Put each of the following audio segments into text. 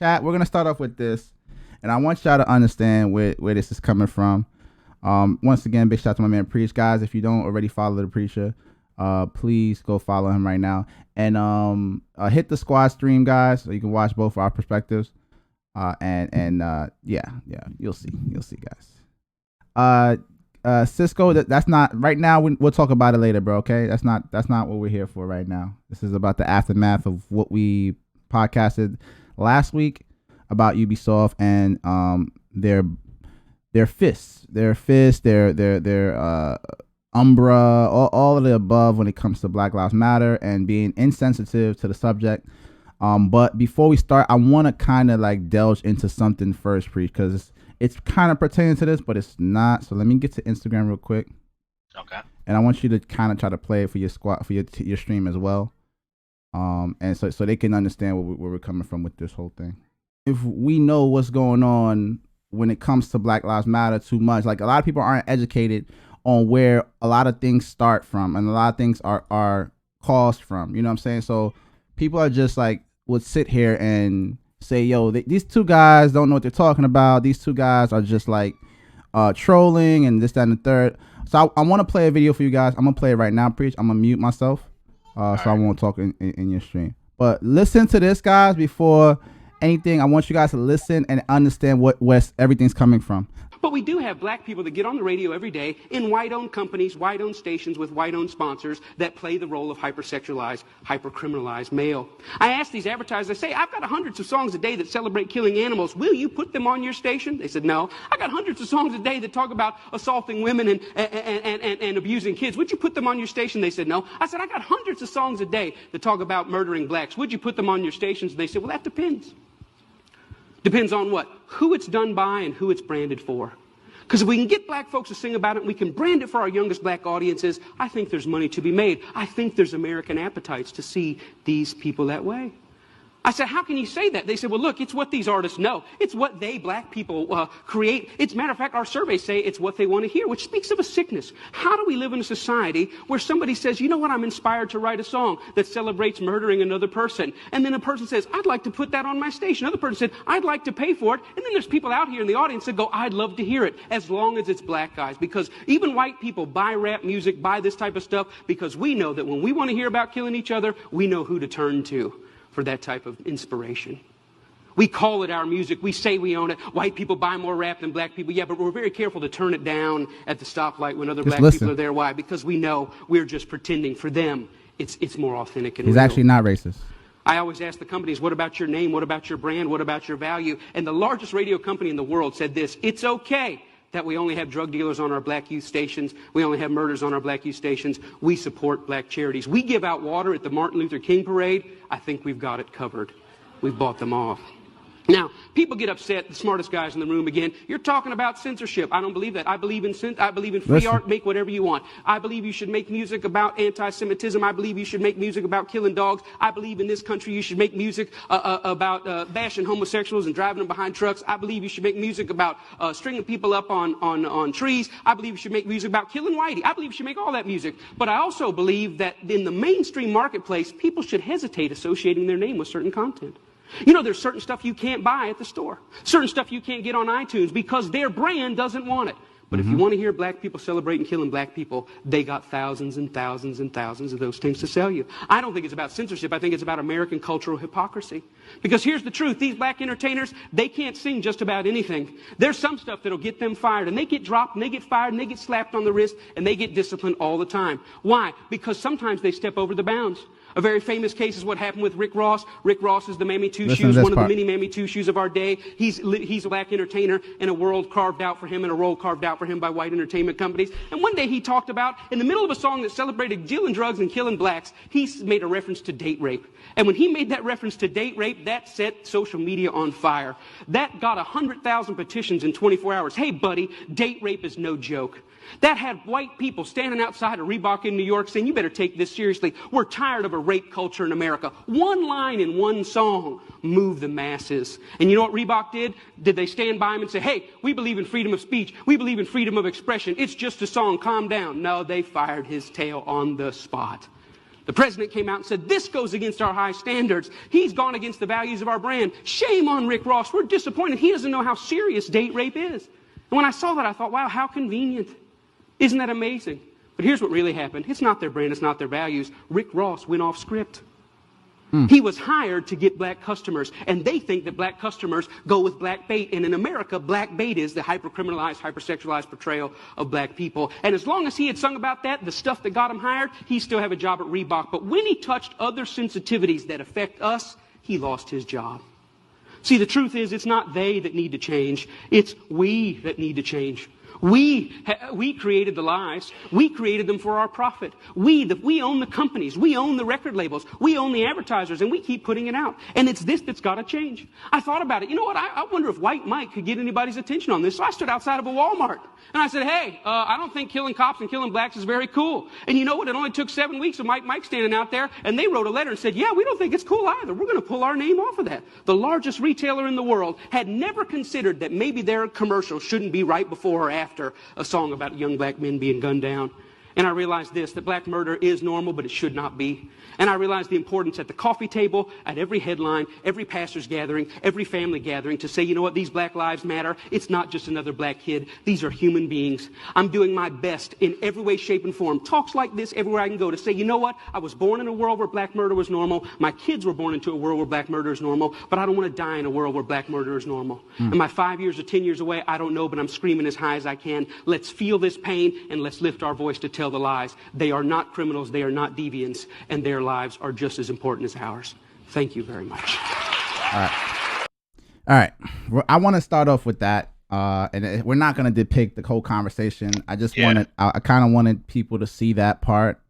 Chat, we're going to start off with this, and I want y'all to understand where this is coming from. Once again, big shout out to my man Preach. Guys, if you don't already follow the Preacher, please go follow him right now. And hit the squad stream, guys, so you can watch both our perspectives. Yeah, you'll see, guys. Cisco, that's not right now. We'll talk about it later, bro. Okay, that's not what we're here for right now. This is about the aftermath of what we podcasted last week about Ubisoft and their fists, their Umbra, all of the above when it comes to Black Lives Matter and being insensitive to the subject. But before we start, I want to kind of like delve into something first, Preach, because it's kind of pertaining to this, but it's not. So let me get to Instagram real quick. Okay. And I want you to kind of try to play it for your squad, for your stream as well. And so they can understand where we're coming from with this whole thing. If we know what's going on when it comes to Black Lives Matter too much, like a lot of people aren't educated on where a lot of things start from and a lot of things are caused from. You know what I'm saying? So people are just like would sit here and say, yo, these two guys don't know what they're talking about. These two guys are just like trolling and this, that, and the third. So I want to play a video for you guys. I'm going to play it right now, Preach. I'm going to mute myself so I won't talk in your stream. But listen to this, guys, before anything. I want you guys to listen and understand where everything's coming from. But we do have black people that get on the radio every day in white-owned companies, white-owned stations with white-owned sponsors that play the role of hypersexualized, hypercriminalized male. I ask these advertisers, I say, I've got hundreds of songs a day that celebrate killing animals. Will you put them on your station? They said, no. I got hundreds of songs a day that talk about assaulting women and abusing kids. Would you put them on your station? They said, no. I said, I got hundreds of songs a day that talk about murdering blacks. Would you put them on your stations? They said, well, that depends. Depends on what? Who it's done by and who it's branded for. Because if we can get black folks to sing about it and we can brand it for our youngest black audiences, I think there's money to be made. I think there's American appetites to see these people that way. I said, how can you say that? They said, well, look, it's what these artists know. It's what they, black people, create. It's, matter of fact, our surveys say it's what they want to hear, which speaks of a sickness. How do we live in a society where somebody says, you know what, I'm inspired to write a song that celebrates murdering another person. And then a person says, I'd like to put that on my station. Another person said, I'd like to pay for it. And then there's people out here in the audience that go, I'd love to hear it, as long as it's black guys. Because even white people buy rap music, buy this type of stuff, because we know that when we want to hear about killing each other, we know who to turn to for that type of inspiration. We call it our music. We say we own it. White people buy more rap than black people. Yeah, but we're very careful to turn it down at the stoplight when other black people are there. Why? Because we know we're just pretending. For them, it's more authentic and real. He's actually not racist. I always ask the companies, what about your name? What about your brand? What about your value? And the largest radio company in the world said this: it's okay that we only have drug dealers on our black youth stations. We only have murders on our black youth stations. We support black charities. We give out water at the Martin Luther King parade. I think we've got it covered. We've bought them off. Now, people get upset, the smartest guys in the room again. You're talking about censorship. I don't believe that. I believe in free art. Make whatever you want. I believe you should make music about anti-Semitism. I believe you should make music about killing dogs. I believe in this country you should make music about bashing homosexuals and driving them behind trucks. I believe you should make music about stringing people up on trees. I believe you should make music about killing whitey. I believe you should make all that music. But I also believe that in the mainstream marketplace, people should hesitate associating their name with certain content. You know, there's certain stuff you can't buy at the store. Certain stuff you can't get on iTunes because their brand doesn't want it. But if you want to hear black people celebrating killing black people, they got thousands and thousands and thousands of those things to sell you. I don't think it's about censorship. I think it's about American cultural hypocrisy. Because here's the truth. These black entertainers, they can't sing just about anything. There's some stuff that'll get them fired. And they get dropped, and they get fired, and they get slapped on the wrist, and they get disciplined all the time. Why? Because sometimes they step over the bounds. A very famous case is what happened with Rick Ross. Rick Ross is the Mammy Two Shoes, one of the many Mammy Two Shoes of our day. He's a black entertainer in a world carved out for him, and a role carved out for him by white entertainment companies. And one day he talked about, in the middle of a song that celebrated dealing drugs and killing blacks, he made a reference to date rape. And when he made that reference to date rape, that set social media on fire. That got 100,000 petitions in 24 hours. Hey, buddy, date rape is no joke. That had white people standing outside of Reebok in New York saying, you better take this seriously. We're tired of a rape culture in America. One line in one song moved the masses. And you know what Reebok did? Did they stand by him and say, hey, we believe in freedom of speech. We believe in freedom of expression. It's just a song. Calm down. No, they fired his tail on the spot. The president came out and said, this goes against our high standards. He's gone against the values of our brand. Shame on Rick Ross. We're disappointed. He doesn't know how serious date rape is. And when I saw that, I thought, wow, how convenient. Isn't that amazing? But here's what really happened. It's not their brand. It's not their values. Rick Ross went off script. He was hired to get black customers, and they think that black customers go with black bait. And in America, black bait is the hyper-criminalized, hyper-sexualized portrayal of black people. And as long as he had sung about that, the stuff that got him hired, he still have a job at Reebok. But when he touched other sensitivities that affect us, he lost his job. See, the truth is, it's not they that need to change. It's we that need to change. We created the lies. We created them for our profit. We own the companies. We own the record labels. We own the advertisers, and we keep putting it out. And it's this that's got to change. I thought about it. You know what? I wonder if White Mike could get anybody's attention on this. So I stood outside of a Walmart, and I said, hey, I don't think killing cops and killing blacks is very cool. And you know what? It only took 7 weeks of Mike standing out there, and they wrote a letter and said, yeah, we don't think it's cool either. We're going to pull our name off of that. The largest retailer in the world had never considered that maybe their commercial shouldn't be right before or after a song about young black men being gunned down. And I realized this, that black murder is normal, but it should not be. And I realized the importance at the coffee table, at every headline, every pastor's gathering, every family gathering to say, you know what, these black lives matter. It's not just another black kid. These are human beings. I'm doing my best in every way, shape, and form. Talks like this everywhere I can go to say, you know what, I was born in a world where black murder was normal. My kids were born into a world where black murder is normal, but I don't want to die in a world where black murder is normal. Am I 5 years or 10 years away? I don't know, but I'm screaming as high as I can. Let's feel this pain and let's lift our voice to tell the lies. They are not criminals. They are not deviants, and their lives are just as important as ours. Thank you very much. All right. Well, I want to start off with that, and we're not going to depict the whole conversation. I just wanted, I kind of wanted people to see that part,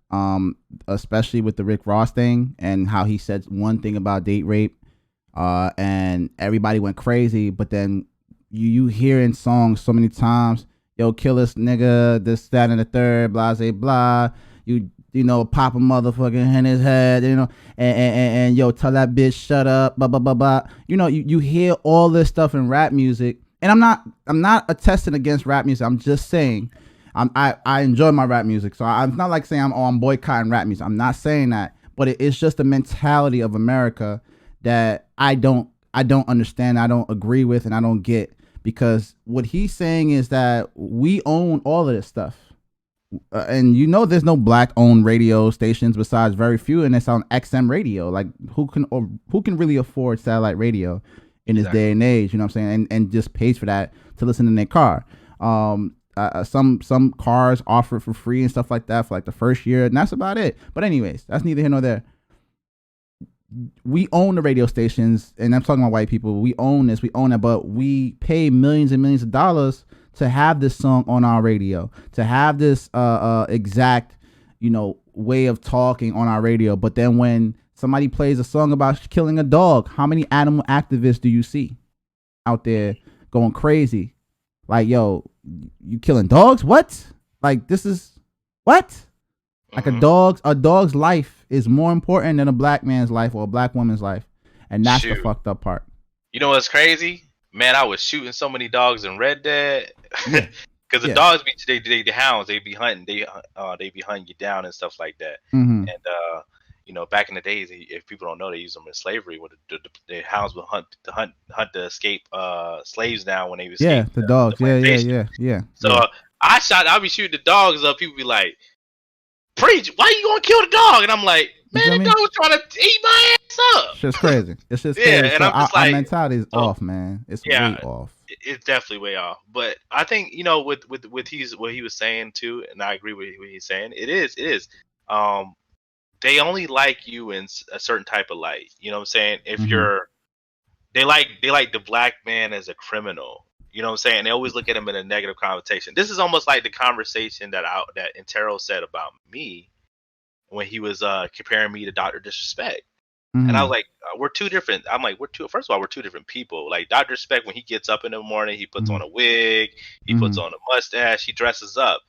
especially with the Rick Ross thing and how he said one thing about date rape, and everybody went crazy. But then you hear in songs so many times, yo, kill this nigga, this, that, and the third, blah, blah, blah. You know, pop a motherfucker in his head, you know, and yo, tell that bitch shut up, blah, blah, blah, blah. You know, you hear all this stuff in rap music. And I'm not attesting against rap music. I'm just saying I enjoy my rap music. So I'm not like saying I'm boycotting rap music. I'm not saying that. But it's just the mentality of America that I don't understand, I don't agree with, and I don't get. Because what he's saying is that we own all of this stuff. And you know there's no black-owned radio stations besides very few, and it's on XM radio. Like, who can really afford satellite radio in this day and age? You know what I'm saying? And just pays for that to listen in their car. Some cars offer it for free and stuff like that for like the first year, and that's about it. But anyways, that's neither here nor there. We own the radio stations, and I'm talking about white people. We own this, we own it, but we pay millions and millions of dollars to have this song on our radio, to have this exact, you know, way of talking on our radio. But then when somebody plays a song about killing a dog, how many animal activists do you see out there going crazy? Like, yo, you killing dogs? What? Like, this is what? Like a dog's life is more important than a black man's life or a black woman's life. And that's the fucked up part. You know what's crazy? Man, I was shooting so many dogs in Red Dead. Because the dogs the hounds, they be hunting, they be hunting you down and stuff like that. And you know, back in the days, if people don't know, they used them in slavery. Where the hounds would hunt the escape slaves down when they was the dogs. Yeah. So I'll be shooting the dogs up. People be like, "Preach! Why you gonna kill the dog?" And I'm like, "Man, the dog was trying to eat my ass up." It's just crazy. It's just crazy. And so I'm just our mentality is off, man. It's way off. It's definitely way off. But I think, you know, with what he was saying too, and I agree with what he's saying. It is. They only like you in a certain type of light. You know what I'm saying? If they like the black man as a criminal. You know what I'm saying? They always look at him in a negative connotation. This is almost like the conversation that Intero said about me when he was comparing me to Dr. Disrespect. And I was like, we're two different. I'm like, first of all, we're two different people. Like, Dr. Respect, when he gets up in the morning, he puts on a wig, he puts on a mustache, he dresses up.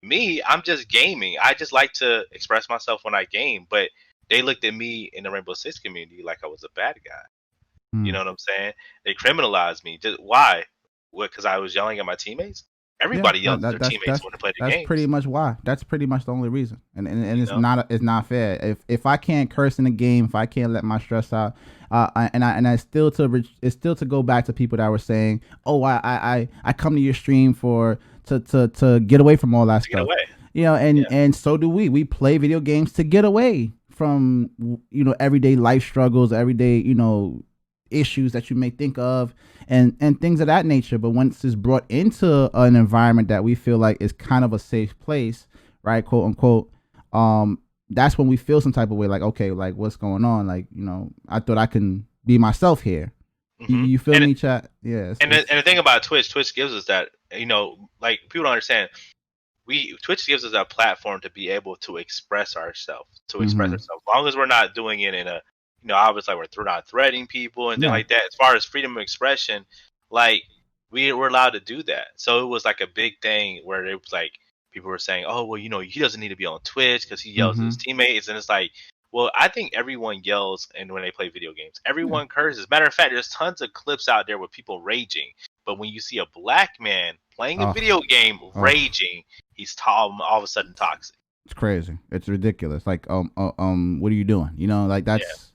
Me, I'm just gaming. I just like to express myself when I game. But they looked at me in the Rainbow Six community like I was a bad guy. You know what I'm saying? They criminalized me. Just why? What? Because I was yelling at my teammates? Everybody Yeah, yells at their teammates when they play the that's games. pretty much why. That's pretty much the only reason. And it's know? not fair. If I can't curse in the game, if I can't let my stress out, it's still to go back to people that were saying, oh, I come to your stream to get away from all that stuff. Get away. You know, and so do we. We play video games to get away from, you know, everyday life struggles, everyday, you know, issues that you may think of, and things of that nature. But once it's brought into an environment that we feel like is kind of a safe place, right, quote unquote, that's when we feel some type of way, like, okay, like, what's going on? Like, you know, I thought I can be myself here. You feel me, chat? Yeah. And the thing about Twitch gives us that, you know, like, people don't understand. Twitch gives us a platform to be able to express ourselves, As long as we're not doing it in a, you know, obviously we're not threatening people and things like that. As far as freedom of expression, like, we're allowed to do that. So it was like a big thing where it was like people were saying, oh, well, you know, he doesn't need to be on Twitch because he yells at his teammates. And it's like, well, I think everyone yells, and when they play video games, everyone curses. Matter of fact, there's tons of clips out there with people raging. But when you see a black man playing a video game raging, he's all of a sudden toxic. It's crazy. It's ridiculous. Like, what are you doing? You know, like, that's,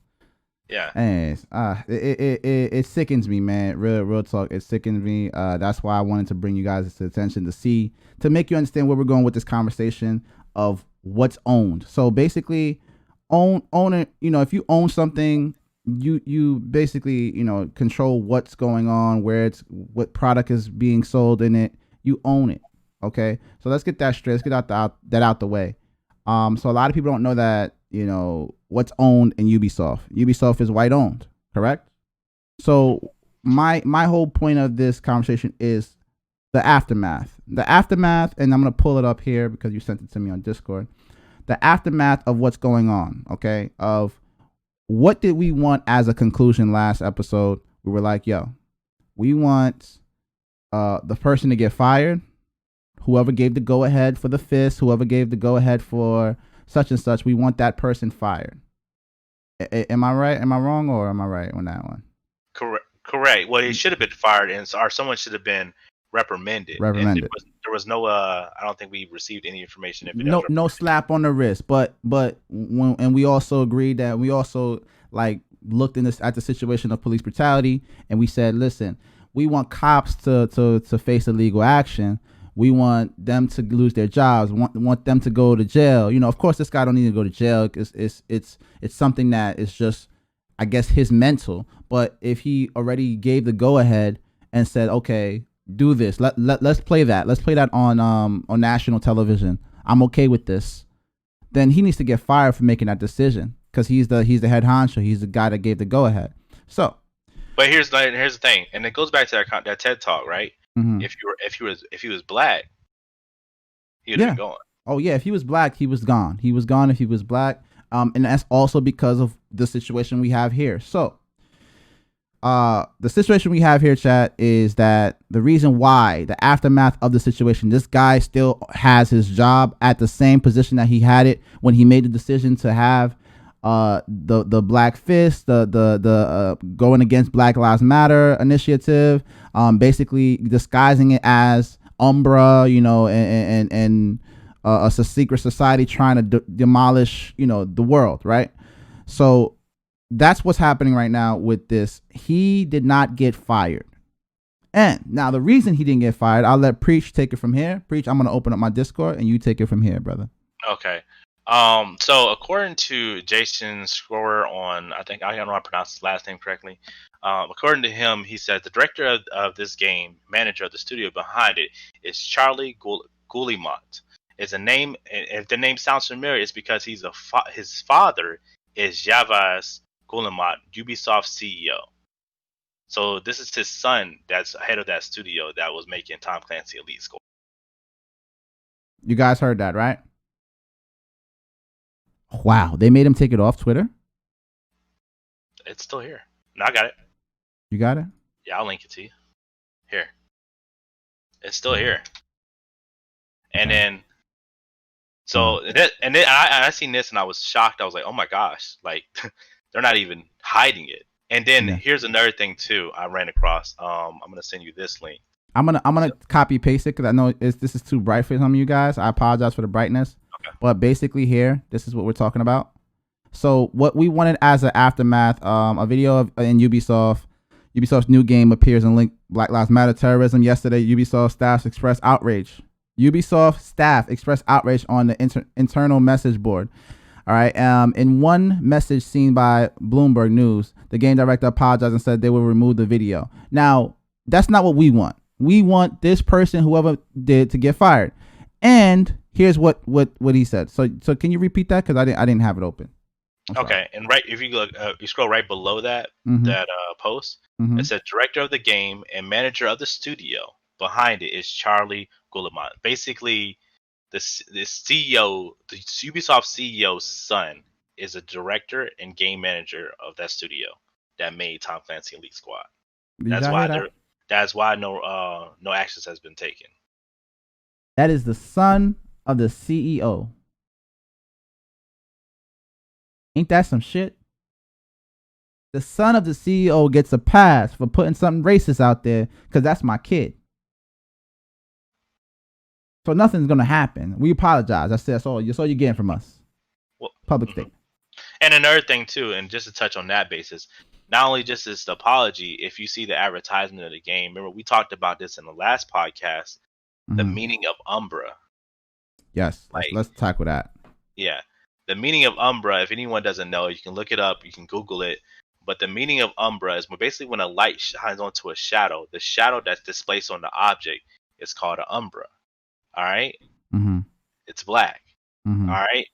and it sickens me, man. Real talk. It sickens me. That's why I wanted to bring you guys to attention to make you understand where we're going with this conversation of what's owned. So basically, own it. You know, if you own something, you basically, you know, control what's going on, what product is being sold in it. You own it. Okay, so let's get that straight. Let's get that out the way. So a lot of people don't know that, you know, what's owned in Ubisoft. Ubisoft is white owned, correct? So my whole point of this conversation is the aftermath. The aftermath, and I'm gonna pull it up here because you sent it to me on Discord. The aftermath of what's going on, okay? Of what did we want as a conclusion last episode? We were like, yo, we want the person to get fired. Whoever gave the go-ahead for the fist, whoever gave the go-ahead for such and such, we want that person fired. Am I right? Am I wrong, or am I right on that one? Correct. Well, he should have been fired, or someone should have been reprimanded. And there was no. I don't think we received any information. If it no slap on the wrist, but we also agreed that we also, like, looked at the situation of police brutality, and we said, listen, we want cops to face illegal action. We want them to lose their jobs. Want them to go to jail. You know, of course, this guy don't need to go to jail. It's something that is just, I guess, his mental. But if he already gave the go ahead and said, okay, do this. Let's play that. Let's play that on national television. I'm okay with this. Then he needs to get fired for making that decision, because he's the head honcho. He's the guy that gave the go ahead. So, but here's the thing, and it goes back to that TED talk, right? Mm-hmm. If he was black, he would have been gone. Oh yeah, if he was black, he was gone. He was gone if he was black. And that's also because of the situation we have here. So, the situation we have here, chat, is that the reason why, the aftermath of the situation, this guy still has his job at the same position that he had it when he made the decision to have the Black Fist, the going against Black Lives Matter initiative, basically disguising it as Umbra, you know, and a secret society trying to demolish, you know, the world, right? So that's what's happening right now with this. He did not get fired. And now the reason he didn't get fired, I'll let Preach take it from here. Preach, I'm going to open up my Discord and you take it from here, brother. Okay. So according to Jason Scorer on, I think, I don't know how to pronounce his last name correctly. According to him, he said the director of this game, manager of the studio behind it, is Charlie Guillemot. It's a name. If the name sounds familiar, it's because his father is Yves Guillemot, Ubisoft CEO. So this is his son that's head of that studio that was making Tom Clancy Elite Squad. You guys heard that, right? Wow, they made him take it off Twitter? It's still here. No, I got it. You got it? Yeah, I'll link it to you. Here. It's still here. And then, so, I seen this and I was shocked. I was like, oh my gosh, like, they're not even hiding it. And then here's another thing too I ran across. I'm going to send you this link. I'm gonna copy paste it because I know this is too bright for some of you guys. I apologize for the brightness. Okay. But basically here, this is what we're talking about. So what we wanted as an aftermath, a video in Ubisoft's new game appears in link Black Lives Matter terrorism. Yesterday, Ubisoft staff expressed outrage. Ubisoft staff expressed outrage on the internal message board. All right. In one message seen by Bloomberg News, the game director apologized and said they will remove the video. Now, that's not what we want. We want this person, whoever did, to get fired. And here's what he said. So can you repeat that? Because I didn't have it open. Okay, and right if you look, you scroll right below that post. It says director of the game and manager of the studio. Behind it is Charlie Guillemot. Basically, the CEO, the Ubisoft CEO's son, is a director and game manager of that studio that made Tom Clancy Elite Squad. That's why no actions has been taken. That is the son of the CEO. Ain't that some shit? The son of the CEO gets a pass for putting something racist out there because that's my kid. So nothing's gonna happen. We apologize. That's all you're getting from us. Well, public statement. And another thing too, and just to touch on that basis, not only just this apology, if you see the advertisement of the game, remember we talked about this in the last podcast, the meaning of Umbra. Yes, let's tackle that. Yeah. The meaning of Umbra, if anyone doesn't know, you can look it up, you can Google it. But the meaning of Umbra is basically when a light shines onto a shadow, the shadow that's displaced on the object is called an Umbra. All right? It's black. All right?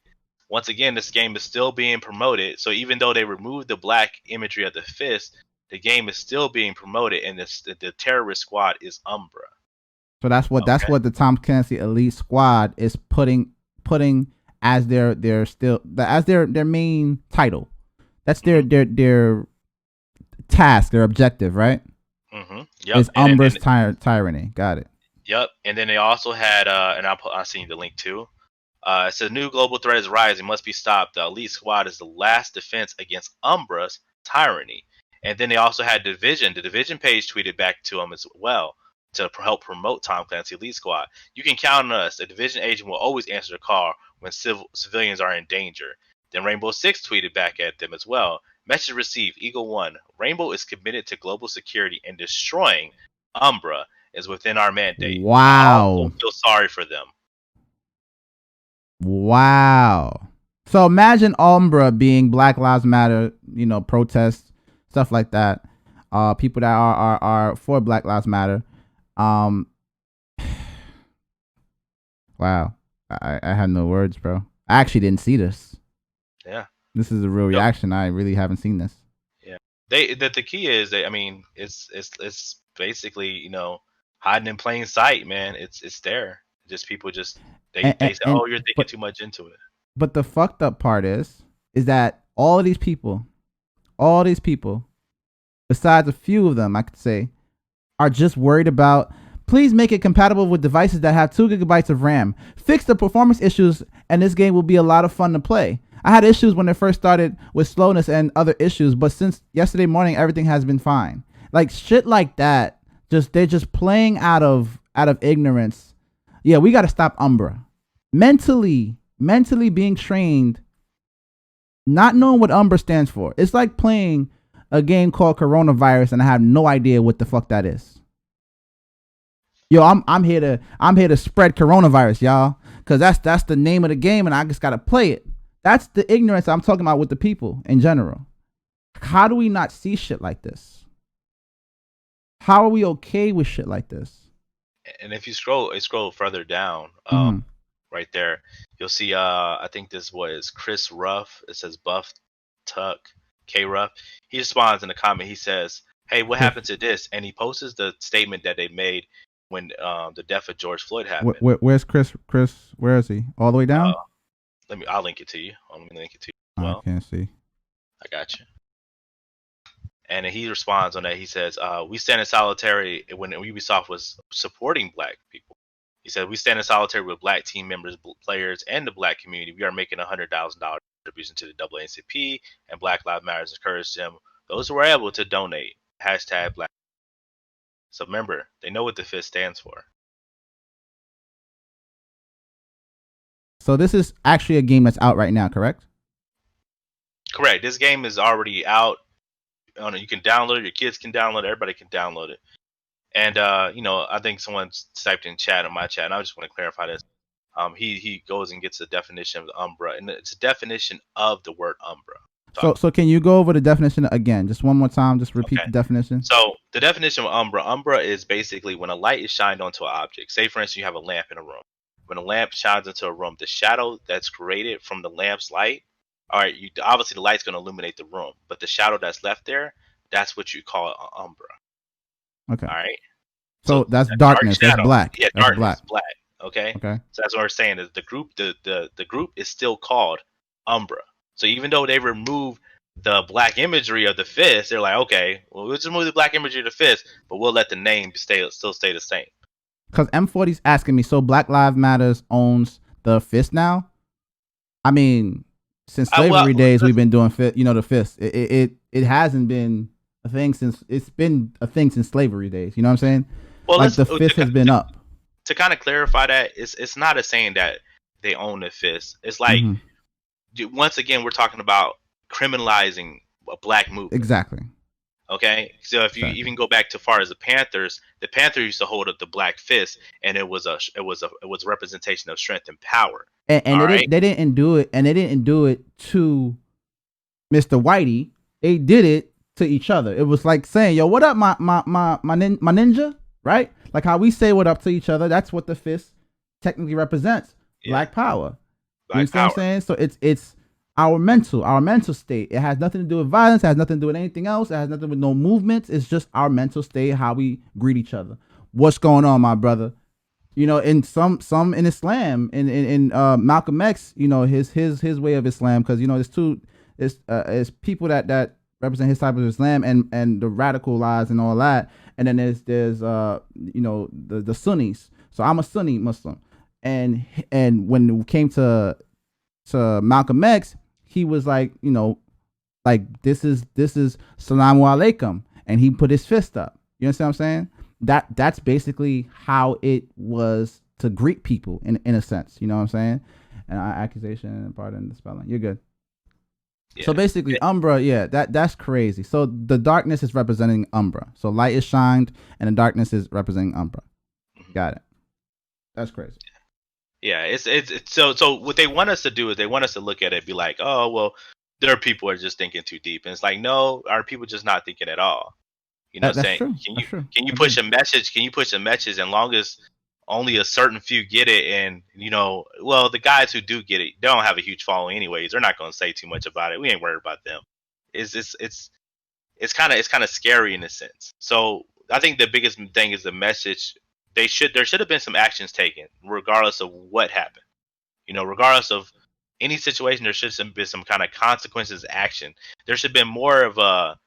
Once again, this game is still being promoted. So even though they removed the black imagery of the fist, the game is still being promoted, and the terrorist squad is Umbra. So that's what the Tom Clancy Elite Squad is putting as their main title. That's their task, their objective, right? Yep. It's Umbra's tyranny. Got it. Yep. And then they also had, and I'll send you the link too. It says new global threat is rising, must be stopped. The Elite Squad is the last defense against Umbra's tyranny. And then they also had Division. The Division page tweeted back to them as well to help promote Tom Clancy Elite Squad. You can count on us. The Division agent will always answer the call when civilians are in danger. Then Rainbow Six tweeted back at them as well. Message received, Eagle 1. Rainbow is committed to global security, and destroying Umbra is within our mandate. Wow. Don't feel sorry for them. Wow. So imagine Umbra being Black Lives Matter, protests, stuff like that. People that are for Black Lives Matter. Wow. I had no words, bro. I actually didn't see this. Yeah. This is a real reaction. I really haven't seen this. Yeah. The key is it's basically, hiding in plain sight, man. It's there. Just people they say, oh, you're thinking too much into it. But the fucked up part is that all these people, besides a few of them, I could say, are just worried about, please make it compatible with devices that have 2 gigabytes of RAM. Fix the performance issues, and this game will be a lot of fun to play. I had issues when it first started with slowness and other issues, but since yesterday morning, everything has been fine. Like shit like that. They're just playing out of ignorance. Yeah, we got to stop Umbra. Mentally being trained, not knowing what Umbra stands for. It's like playing a game called Coronavirus, and I have no idea what the fuck that is. Yo, I'm here to spread coronavirus, y'all, because that's the name of the game, and I just gotta play it. That's the ignorance I'm talking about with the people in general. How do we not see shit like this? How are we okay with shit like this? And if you scroll further down, right there, you'll see. I think this was Chris Ruff. It says Buff Tuck K Ruff. He responds in the comment. He says, "Hey, what happened to this?" And he posts the statement that they made when the death of George Floyd happened. Where's Chris? Where is he? All the way down? I'll link it to you. Let me link it to you. Well, I can't see. I got you. And he responds on that. He says, we stand in solidarity when Ubisoft was supporting black people. He said, we stand in solidarity with black team members, players, and the black community. We are making $100,000 contribution to the NAACP, and Black Lives Matter encouraged them, those who are able to donate, #Black. So remember, they know what the fist stands for. So this is actually a game that's out right now, correct? Correct. This game is already out. You can download it. Your kids can download it. Everybody can download it. And I think someone typed in chat on my chat, and I just want to clarify this. He goes and gets a definition of the Umbra, and it's a definition of the word Umbra. So can you go over the definition again, just one more time? Just repeat the definition. So the definition of Umbra. Umbra is basically when a light is shined onto an object. Say, for instance, you have a lamp in a room. When a lamp shines into a room, the shadow that's created from the lamp's light, obviously the light's going to illuminate the room, but the shadow that's left there, that's what you call an Umbra. Okay. All right. So that's darkness. That's black. Yeah, that's darkness. Black. Okay. Okay. So that's what we're saying is the group. The group is still called Umbra. So even though they remove the black imagery of the fist, they're like, okay, well, we'll just remove the black imagery of the fist, but we'll let the name still stay the same. Because M40's asking me, so Black Lives Matters owns the fist now? I mean, since slavery days, we've been doing the fist. It hasn't been a thing since slavery days. You know what I'm saying? Well, like the fist has been up. To kind of clarify that, it's not a saying that they own the fist. It's like once again, we're talking about criminalizing a black movement. Exactly. Okay, so if you even go back to far as the Panthers used to hold up the black fist, and it was a representation of strength and power. And they didn't do it, and they didn't do it to Mr. Whitey. They did it to each other. It was like saying, "Yo, what up, my ninja?" Right? Like how we say "what up" to each other. That's what the fist technically represents. Yeah. Black power. You know what I'm saying? So it's our mental state. It has nothing to do with violence. It has nothing to do with anything else. It has nothing with no movements. It's just our mental state, how we greet each other. What's going on, my brother? In some in Islam, in Malcolm X, his way of Islam, because it's people that represent his type of Islam and the radicalized and all that, and then there's the Sunnis. So I'm a Sunni Muslim, and when it came to Malcolm X, he was like, this is Salamu Alaikum, and he put his fist up. You understand what I'm saying? That's basically how it was to greet people in a sense. You know what I'm saying? And accusation and pardon the spelling. You're good. Yeah. So basically, Umbra, that's crazy. So the darkness is representing Umbra. So light is shined, and the darkness is representing Umbra. Got it. That's crazy. Yeah, it's so what they want us to do is they want us to look at it and be like, oh, well, their people are just thinking too deep. And it's like, no, our people just not thinking at all. You know what I'm saying? True. Can you push a message? Can you push a message? And long as only a certain few get it, and the guys who do get it, they don't have a huge following anyways. They're not going to say too much about it. We ain't worried about them. It's kind of scary in a sense. So I think the biggest thing is the message. There should have been some actions taken, regardless of what happened. Regardless of any situation, there should have been some kind of consequences, action. There should have been more of a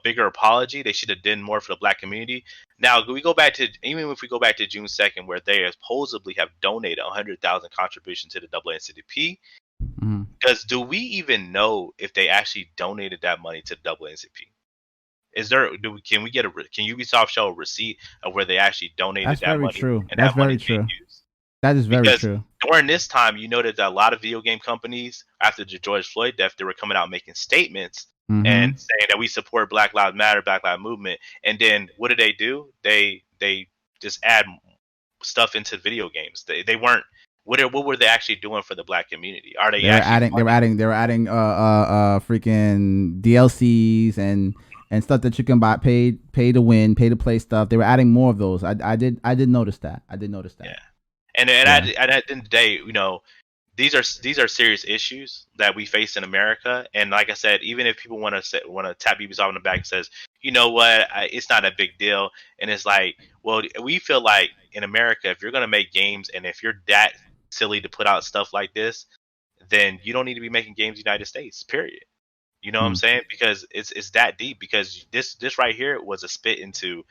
bigger apology. They should have done more for the black community. Now, if we go back to June 2nd, where they supposedly have donated 100,000 contribution to the NAACP, because do we even know if they actually donated that money to the NAACP? Can Ubisoft show a receipt of where they actually donated that money? True. And that's very true. That is very true. During this time, you noted that a lot of video game companies, after the George Floyd death, they were coming out making statements and saying that we support Black Lives Matter, Black Lives Movement. And then what do? They just add stuff into video games. They weren't. What were they actually doing for the black community? Are they adding freaking DLCs and stuff that you can buy, pay to win, pay to play stuff. They were adding more of those. I did notice that. Yeah. And at the end of the day, these are serious issues that we face in America. And like I said, even if people want to tap Ubisoft on the back and says, you know what, it's not a big deal. And it's like, well, we feel like in America, if you're going to make games and if you're that silly to put out stuff like this, then you don't need to be making games in the United States, period. You know what I'm saying? Because it's that deep. Because this right here was a spit into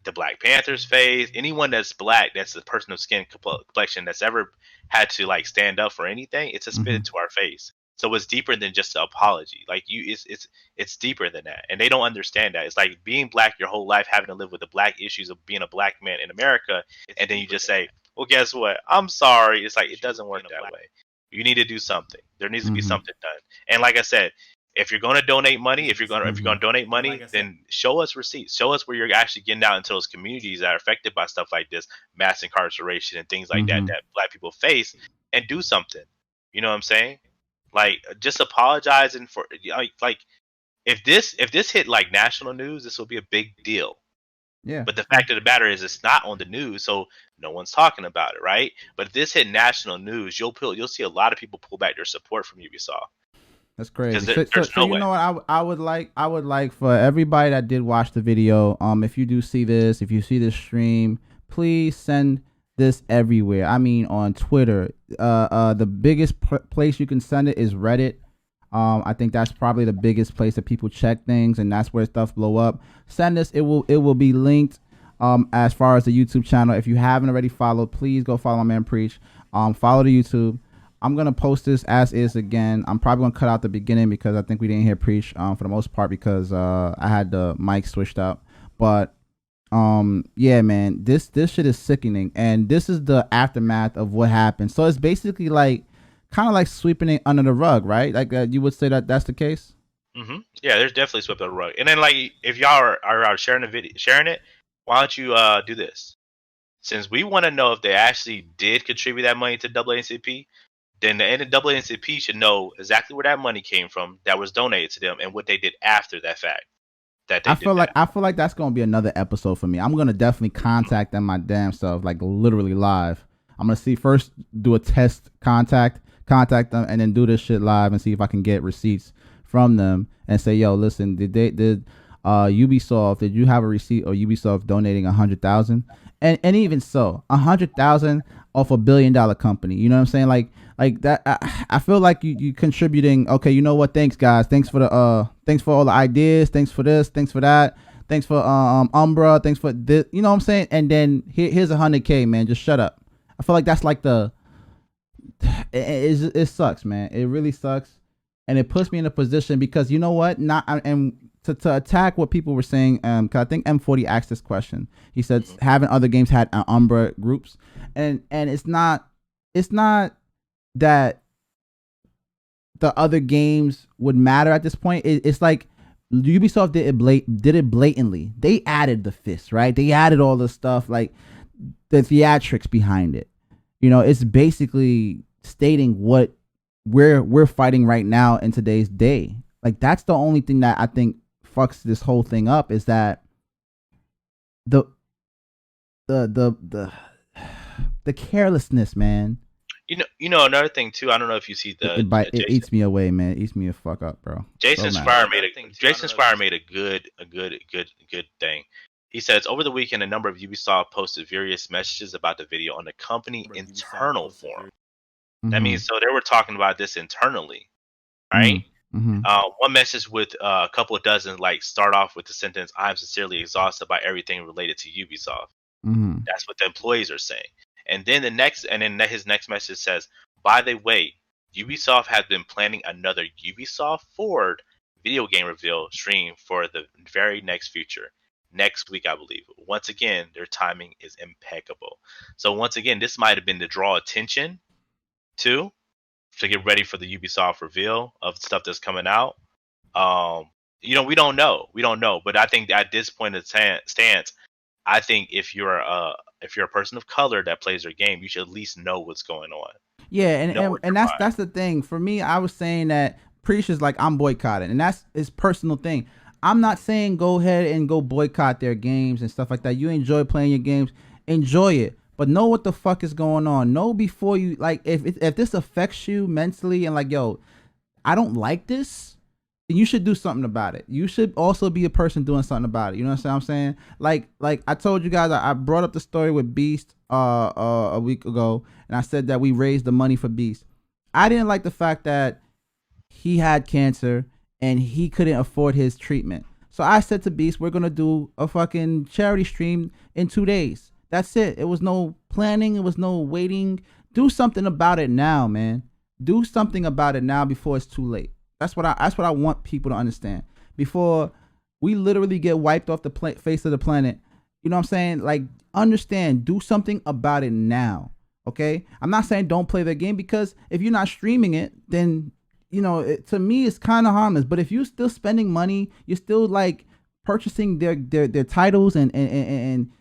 the Black Panther's face. Anyone that's black, that's a person of skin complexion that's ever had to stand up for anything, it's a spit into our face. So it's deeper than just an apology. Like it's deeper than that, and they don't understand that. It's like being black your whole life, having to live with the black issues of being a black man in America, and then you just say, "Well, guess what? I'm sorry." It's like it doesn't work that way. You need to do something. There needs to be something done. And like I said, if you're going to donate money, if you're going to donate money, then show us receipts. Show us where you're actually getting out into those communities that are affected by stuff like this, mass incarceration and things like that black people face, and do something. You know what I'm saying? Like just apologizing for like if this hit like national news, this will be a big deal. Yeah. But the fact of the matter is, it's not on the news, so no one's talking about it, right? But if this hit national news, you'll see a lot of people pull back their support from Ubisoft. That's crazy. There's so no you know what I would like for everybody that did watch the video. If you do see this, if you see this stream, please send this everywhere. I mean, on Twitter. The biggest place you can send it is Reddit. I think that's probably the biggest place that people check things, and that's where stuff blow up. Send us. It will be linked. As far as the YouTube channel, if you haven't already followed, please go follow my man Preach. Follow the YouTube. I'm gonna post this as is again. I'm probably gonna cut out the beginning because I think we didn't hear Preach for the most part because I had the mic switched up. But yeah, man, this shit is sickening, and this is the aftermath of what happened. So it's basically like kind of like sweeping it under the rug, right? Like you would say that that's the case. Yeah, there's definitely swept under the rug. And then like if y'all are sharing the video, sharing it, why don't you do this? Since we want to know if they actually did contribute that money to NAACP, then the NAACP should know exactly where that money came from that was donated to them and what they did after that fact. I feel like that's gonna be another episode for me. I'm gonna definitely contact them my damn self, like literally live. I'm gonna first do a test contact them, and then do this shit live and see if I can get receipts from them and say, yo, listen, did Ubisoft, did you have a receipt of Ubisoft donating 100,000? And even so, 100,000 off $1 billion company. You know what I'm saying? Like that. I feel like you contributing. Okay, you know what? Thanks, guys. Thanks for all the ideas. Thanks for this. Thanks for that. Thanks for Umbra. Thanks for this. You know what I'm saying? And then here's 100K, man. Just shut up. I feel like that's like it sucks, man. It really sucks, and it puts me in a position because you know what? To attack what people were saying, cause I think M40 asked this question. He said, haven't other games had Umbra groups? And it's not that the other games would matter at this point. It's like Ubisoft did it blatantly. They added the fist, right? They added all the stuff, like the theatrics behind it. You know, it's basically stating what we're fighting right now in today's day. Like that's the only thing that I think fucks this whole thing up is that the carelessness, man. You know another thing too. I don't know if you see it eats me away, man. It eats me a fuck up, bro. Jason Schreier made a good thing. He says over the weekend, a number of Ubisoft posted various messages about the video on the company internal forum. That means so they were talking about this internally, right? One message with a couple of dozen start off with the sentence, "I'm sincerely exhausted by everything related to Ubisoft." That's what the employees are saying. And then his next message says, "By the way, Ubisoft has been planning another Ubisoft Forward video game reveal stream for the very next future. Next week, I believe. Once again, their timing is impeccable." So once again, this might have been to draw attention to get ready for the Ubisoft reveal of stuff that's coming out. We don't know, but I think at this point of stance, I think if you're a person of color that plays their game, you should at least know what's going on. Yeah, and that's the thing. For me, I was saying that Preach is like, I'm boycotting, and that's his personal thing. I'm not saying go ahead and go boycott their games and stuff like that. You enjoy playing your games, enjoy it, but know what the fuck is going on. Know before you, if this affects you mentally and yo, I don't like this, then you should do something about it. You should also be a person doing something about it. You know what I'm saying? Like I told you guys, I brought up the story with Beast a week ago, and I said that we raised the money for Beast. I didn't like the fact that he had cancer and he couldn't afford his treatment. So I said to Beast, we're going to do a fucking charity stream in 2 days. That's it. It was no planning. It was no waiting. Do something about it now, man. do something about it now before it's too late. That's what I want people to understand. Before we literally get wiped off the face of the planet, you know what I'm saying? Like, understand, do something about it now. Okay, I'm not saying don't play the game, because if you're not streaming it, then to me it's kind of harmless. But if you're still spending money, you're still like purchasing their titles, and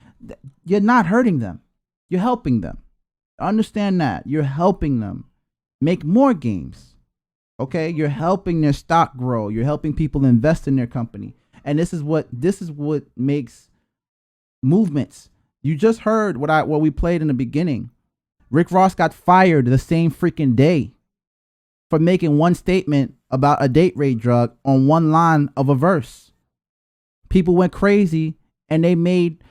you're not hurting them, you're helping them. Understand that you're helping them make more games. Okay, you're helping their stock grow. You're helping people invest in their company, and this is what makes movements. You just heard what we played in the beginning. Rick Ross got fired the same freaking day for making one statement about a date rape drug on one line of a verse. People went crazy, and they made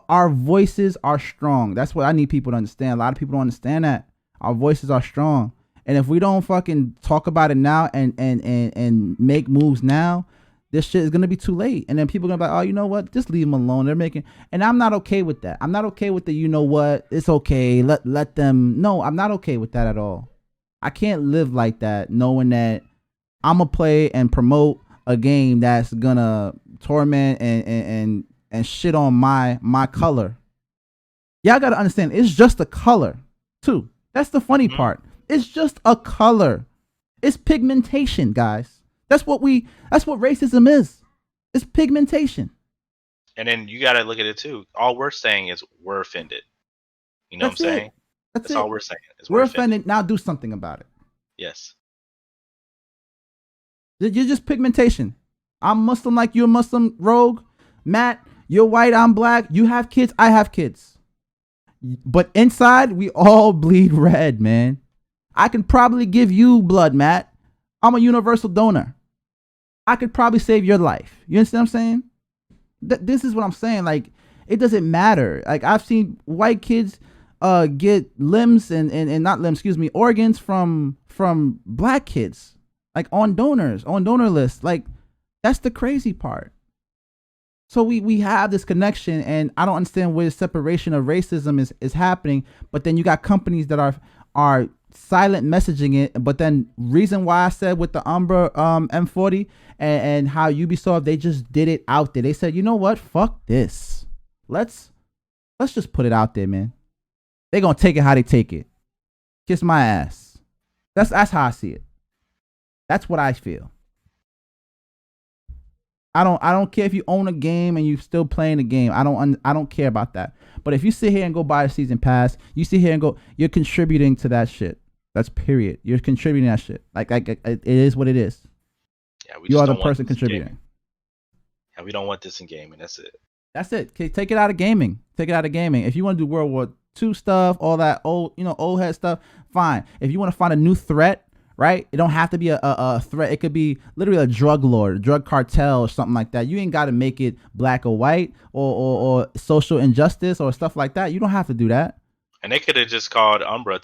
our voices are strong. That's what I need people to understand. A lot of people don't understand that our voices are strong, and if we don't fucking talk about it now and make moves now, this shit is gonna be too late. And then people are gonna be like, oh, you know what? Just leave them alone. They're making, and I'm not okay with that. I'm not okay with the, you know what? It's okay. Let them. No, I'm not okay with that at all. I can't live like that, knowing that I'm gonna play and promote a game that's gonna torment and shit on my color. Y'all gotta understand, it's just a color too. That's the funny part. It's just a color. It's pigmentation, guys. That's what racism is. It's pigmentation. And then you gotta look at it too. All we're saying is we're offended. You know what I'm saying? That's all we're saying. We're offended. Now do something about it. Yes. You're just pigmentation. I'm Muslim like you're Muslim, Rogue. Matt, you're white, I'm black. You have kids, I have kids. But inside, we all bleed red, man. I can probably give you blood, Matt. I'm a universal donor. I could probably save your life. You understand what I'm saying? This is what I'm saying. Like, it doesn't matter. Like, I've seen white kids get limbs and not limbs, organs from black kids, like on donor lists. Like, that's the crazy part. So we have this connection, and I don't understand where the separation of racism is happening. But then you got companies that are silent messaging it. But then reason why I said with the Umbra M40 and how Ubisoft, they just did it out there. They said, you know what? Fuck this. Let's just put it out there, man. They gonna take it how they take it. Kiss my ass. That's how I see it. That's what I feel. I don't care if you own a game and you still playing the game. I don't care about that. But if you sit here and go buy a season pass, you sit here and go, you're contributing to that shit. That's period. You're contributing that shit. Like it is what it is. Yeah, you are the person contributing. Yeah, we don't want this in gaming. That's it. That's it. Okay, take it out of gaming. Take it out of gaming. If you want to do World War II stuff, all that old head stuff, fine. If you want to find a new threat, right? It don't have to be a threat. It could be literally a drug lord, a drug cartel, or something like that. You ain't got to make it black or white or social injustice or stuff like that. You don't have to do that. And they could have just called Umbra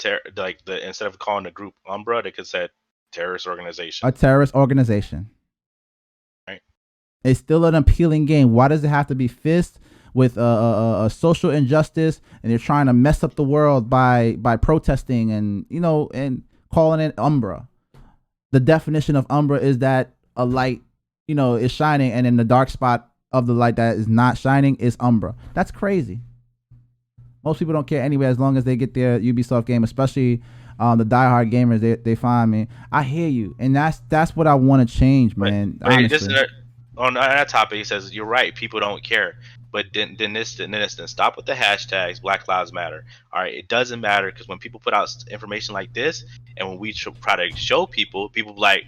instead of calling the group Umbra, they could have said terrorist organization. A terrorist organization. Right. It's still an appealing game. Why does it have to be fist with a social injustice, and they're trying to mess up the world by protesting and calling it Umbra? The definition of Umbra is that a light, is shining, and in the dark spot of the light that is not shining is Umbra. That's crazy. Most people don't care anyway, as long as they get their Ubisoft game, especially the diehard gamers. They find me. I hear you, and that's what I want to change, man. But just on that topic, he says you're right. People don't care. But then stop with the hashtags. Black Lives Matter. All right, it doesn't matter, because when people put out information like this, and when we try to show people be like,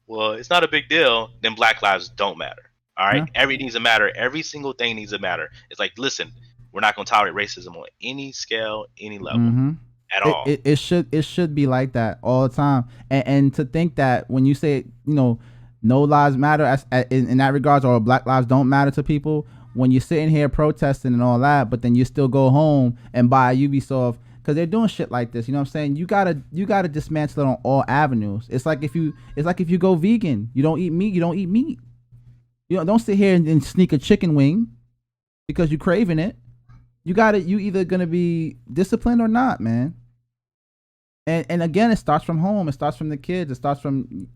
well, it's not a big deal. Then Black Lives don't matter. All right, everything needs to matter. Every single thing needs to matter. It's like, listen, we're not going to tolerate racism on any scale, any level, at all. It should be like that all the time. And to think that when you say no lives matter in that regards, or Black lives don't matter to people, when you're sitting here protesting and all that, but then you still go home and buy a Ubisoft, because they're doing shit like this. You know what I'm saying? You gotta dismantle it on all avenues. It's like if you go vegan, you don't eat meat. You don't eat meat. Don't sit here and sneak a chicken wing because you're craving it. You either gonna be disciplined or not, man. And again, it starts from home. It starts from the kids. It starts from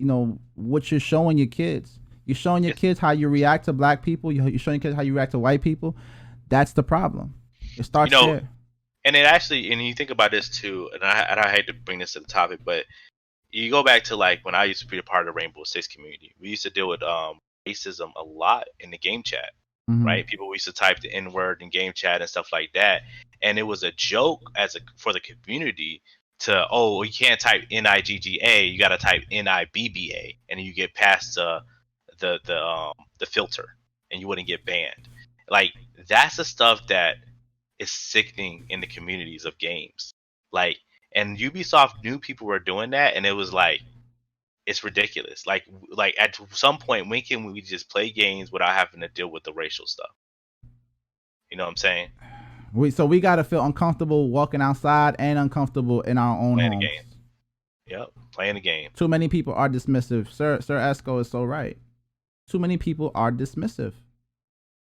what you're showing your kids. You're showing your kids how you react to black people. You're showing your kids how you react to white people. That's the problem. It starts there. And it actually, and you think about this too, and I hate to bring this to the topic, but you go back to like when I used to be a part of the Rainbow Six community. We used to deal with racism a lot in the game chat, right? People used to type the N word in game chat and stuff like that, and it was a joke for the community to you can't type NIGGA, you got to type NIBBA, and you get past the filter, and you wouldn't get banned. Like that's the stuff that is sickening in the communities of games. Like, and Ubisoft knew people were doing that, and it was like, it's ridiculous. Like at some point, when can we just play games without having to deal with the racial stuff? You know what I'm saying? So we gotta feel uncomfortable walking outside and uncomfortable in our own playing homes. The game. Yep, playing the game. Too many people are dismissive. Sir Esco is so right. Too many people are dismissive.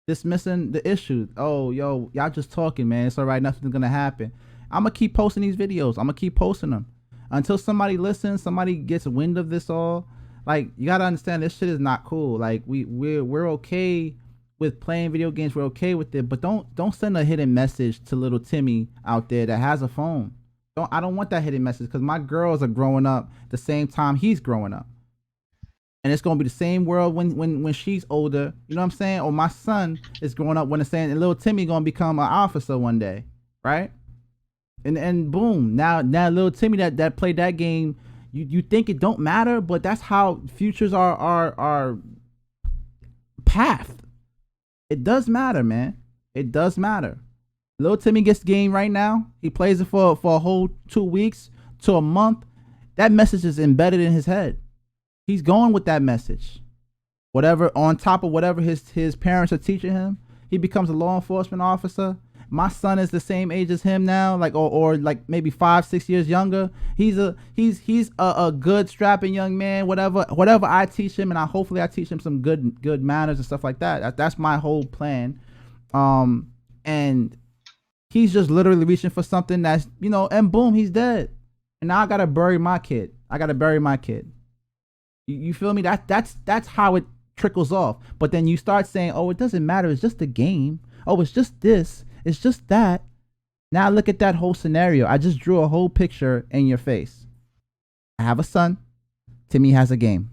Dismissing the issue. Oh, yo, y'all just talking, man. It's all right. Nothing's gonna happen. I'm gonna keep posting these videos. I'm gonna keep posting them until somebody listens. Somebody gets wind of this all. Like, you gotta understand, this shit is not cool. Like, we're okay with playing video games. We're okay with it, but don't send a hidden message to little Timmy out there that has a phone. I don't want that hidden message, because my girls are growing up the same time he's growing up. And it's gonna be the same world when she's older. You know what I'm saying? Or my son is growing up when it's saying, and little Timmy gonna become an officer one day, right? And boom, now little Timmy that played that game, you think it don't matter, but that's how futures are path. It does matter, man. It does matter. Little Timmy gets the game right now. He plays it for a whole 2 weeks to a month. That message is embedded in his head. He's going with that message. Whatever, on top of whatever his parents are teaching him, he becomes a law enforcement officer. My son is the same age as him now, like or like maybe 5-6 years younger. He's a good strapping young man. Whatever I teach him, and hopefully I teach him some good manners and stuff like that. That's my whole plan. And he's just literally reaching for something that's, and boom, he's dead. And now I gotta bury my kid. You feel me? That's how it trickles off. But then you start saying, oh, it doesn't matter. It's just a game. Oh, it's just this. It's just that. Now look at that whole scenario. I just drew a whole picture in your face. I have a son. Timmy has a game.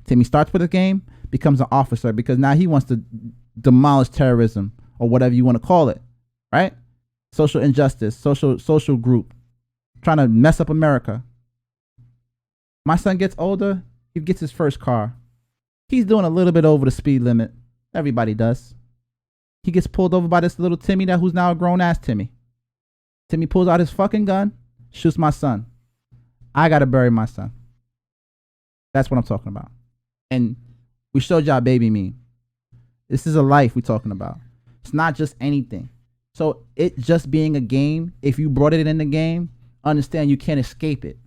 Timmy starts with a game, becomes an officer, because now he wants to demolish terrorism or whatever you want to call it, right? Social injustice, social group, trying to mess up America. My son gets older. He gets his first car. He's doing a little bit over the speed limit. Everybody does. He gets pulled over by this little Timmy who's now a grown-ass Timmy. Timmy pulls out his fucking gun, shoots my son. I gotta bury my son. That's what I'm talking about. And we showed y'all baby meme. This is a life we're talking about. It's not just anything. So it just being a game, if you brought it in the game, understand you can't escape it.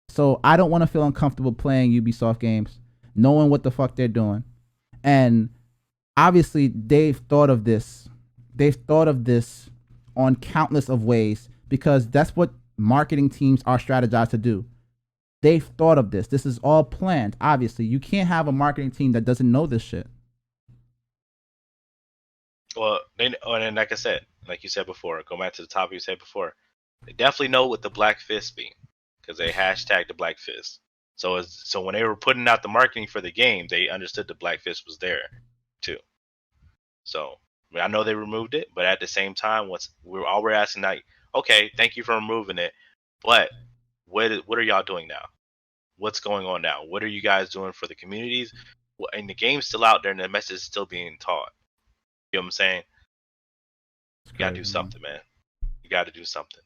So I don't want to feel uncomfortable playing Ubisoft games, knowing what the fuck they're doing. And obviously they've thought of this. They've thought of this on countless of ways, because that's what marketing teams are strategized to do. They've thought of this. This is all planned. Obviously, you can't have a marketing team that doesn't know this shit. Well, and like I said, like you said before, go back to the topic you said before. They definitely know what the Black Fist mean, because they hashtag the Black Fist. So when they were putting out the marketing for the game, they understood the Black Fist was there too. So I know they removed it, but at the same time, we're asking, like, okay, thank you for removing it, but what are y'all doing now? What's going on now? What are you guys doing for the communities? And the game's still out there, and the message is still being taught. You know what I'm saying? You gotta do something, man. You gotta do something.